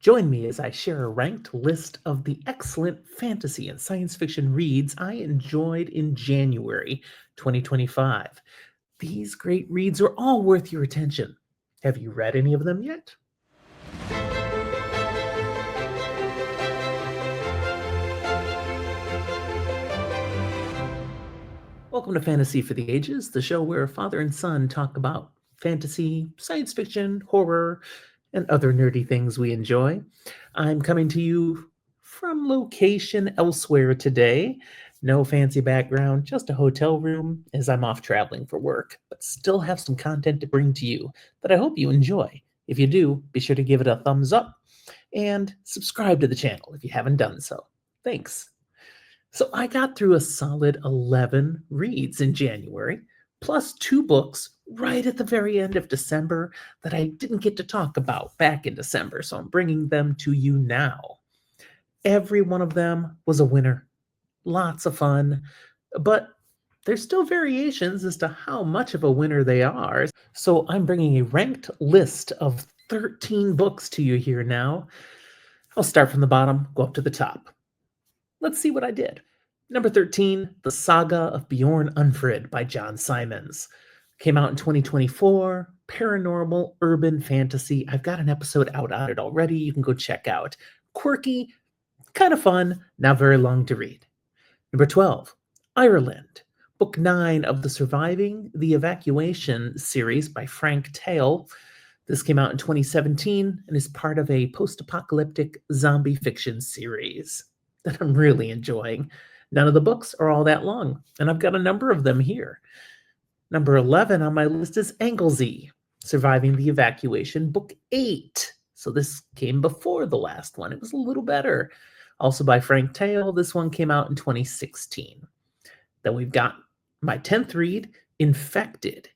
Join me as I share a ranked list of the excellent fantasy and science fiction reads I enjoyed in January 2025. These great reads are all worth your attention. Have you read any of them yet? Welcome to Fantasy for the Ages, the show where father and son talk about fantasy, science fiction, horror, and other nerdy things we enjoy. I'm coming to you from location elsewhere today. No fancy background, just a hotel room as I'm off traveling for work, but still have some content to bring to you that I hope you enjoy. If you do, be sure to give it a thumbs up and subscribe to the channel if you haven't done so. Thanks. So I got through a solid 11 reads in January, plus 2 books right at the very end of December that I didn't get to talk about back in December, so I'm bringing them to you now. Every one of them was a winner. Lots of fun, but there's still variations as to how much of a winner they are. So I'm bringing a ranked list of 13 books to you here now. I'll start from the bottom, go up to the top. Let's see what I did. Number 13, The Saga of Bjorn Unfrid by John Simons. Came out in 2024, paranormal urban fantasy. I've got an episode out on it already. You can go check out. Quirky, kind of fun, not very long to read. Number 12, Ireland. Book 9 of the Surviving the Evacuation series by Frank Tale. This came out in 2017 and is part of a post-apocalyptic zombie fiction series that I'm really enjoying. None of the books are all that long, and I've got a number of them here. Number 11 on my list is Anglesey, Surviving the Evacuation, Book 8. So this came before the last one. It was a little better. Also by Frank Tale. This one came out in 2016. Then we've got my 10th read, Infected.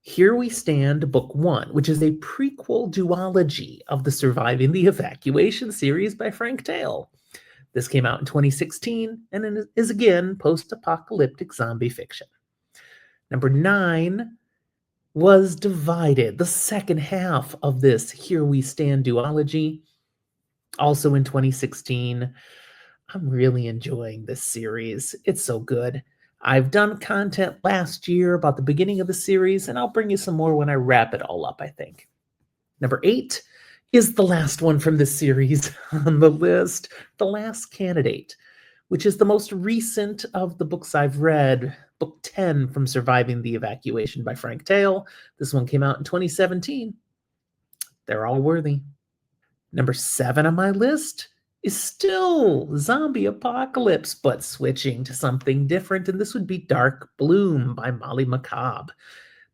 Here We Stand, Book 1, which is a prequel duology of the Surviving the Evacuation series by Frank Tale. This came out in 2016 and is again post-apocalyptic zombie fiction. Number 9 was Divided, the second half of this Here We Stand duology, also in 2016. I'm really enjoying this series. It's so good. I've done content last year about the beginning of the series, and I'll bring you some more when I wrap it all up, I think. Number 8 is the last one from this series on the list, The Last Candidate, which is the most recent of the books I've read, Book 10 from Surviving the Evacuation by Frank Tale. This one came out in 2017. They're all worthy. Number 7 on my list is still Zombie Apocalypse, but switching to something different, and this would be Dark Bloom by Molly McCabe.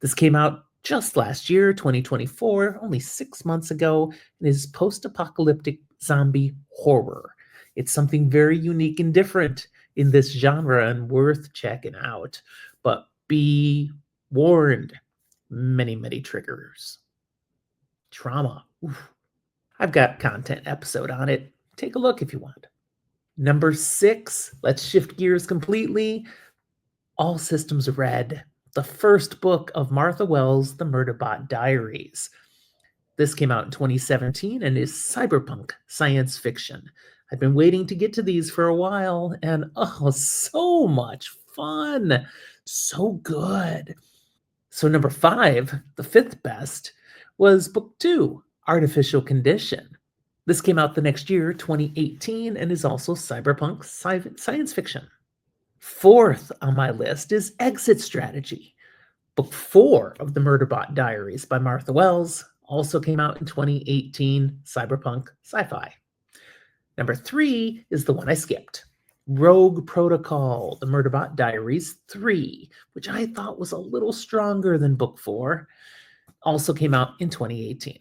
This came out just last year, 2024, only 6 months ago, and is post-apocalyptic zombie horror. It's something very unique and different in this genre and worth checking out. But be warned, many, many triggers. Trauma. Oof. I've got content episode on it. Take a look if you want. Number 6, let's shift gears completely. All Systems Red, the first book of Martha Wells' The Murderbot Diaries. This came out in 2017 and is cyberpunk science fiction. I've been waiting to get to these for a while, and oh, so much fun. So good. So number 5, the 5th best, was Book 2, Artificial Condition. This came out the next year, 2018, and is also cyberpunk science fiction. 4th on my list is Exit Strategy. Book 4 of the Murderbot Diaries by Martha Wells also came out in 2018, cyberpunk sci-fi. Number 3 is the one I skipped, Rogue Protocol, the Murderbot Diaries 3, which I thought was a little stronger than Book 4, also came out in 2018.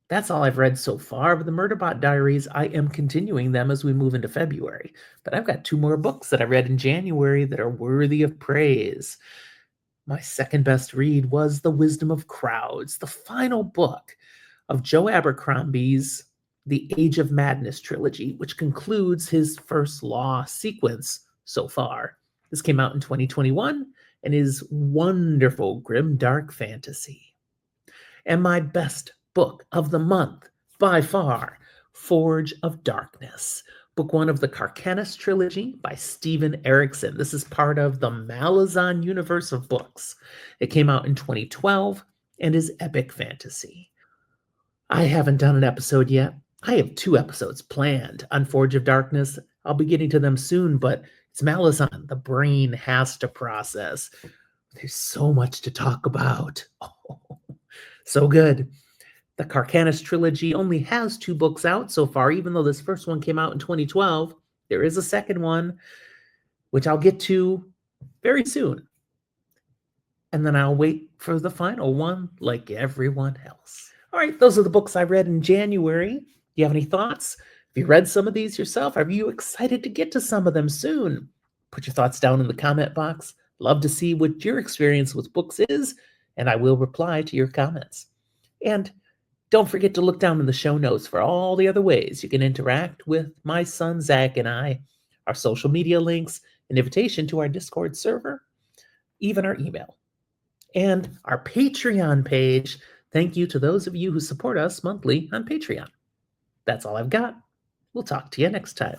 That's all I've read so far of the Murderbot Diaries. I am continuing them as we move into February, but I've got 2 more books that I read in January that are worthy of praise. My second best read was The Wisdom of Crowds, the final book of Joe Abercrombie's The Age of Madness trilogy, which concludes his First Law sequence so far. This came out in 2021 and is wonderful, grim, dark fantasy. And my best book of the month, by far Forge of Darkness, book one of the Carcanis trilogy by Stephen Erickson. This is part of the Malazan universe of books. It came out in 2012 and is epic fantasy. I haven't done an episode yet. I have 2 episodes planned on Forge of Darkness. I'll be getting to them soon, but it's Malazan. The brain has to process. There's so much to talk about. Oh, so good. The Carcanis trilogy only has 2 books out so far, even though this first one came out in 2012. There is a second one, which I'll get to very soon. And then I'll wait for the final one like everyone else. All right, those are the books I read in January. Do you have any thoughts? Have you read some of these yourself? Are you excited to get to some of them soon? Put your thoughts down in the comment box. Love to see what your experience with books is, and I will reply to your comments. And don't forget to look down in the show notes for all the other ways you can interact with my son Zach and I, our social media links, an invitation to our Discord server, even our email, and our Patreon page. Thank you to those of you who support us monthly on Patreon. That's all I've got. We'll talk to you next time.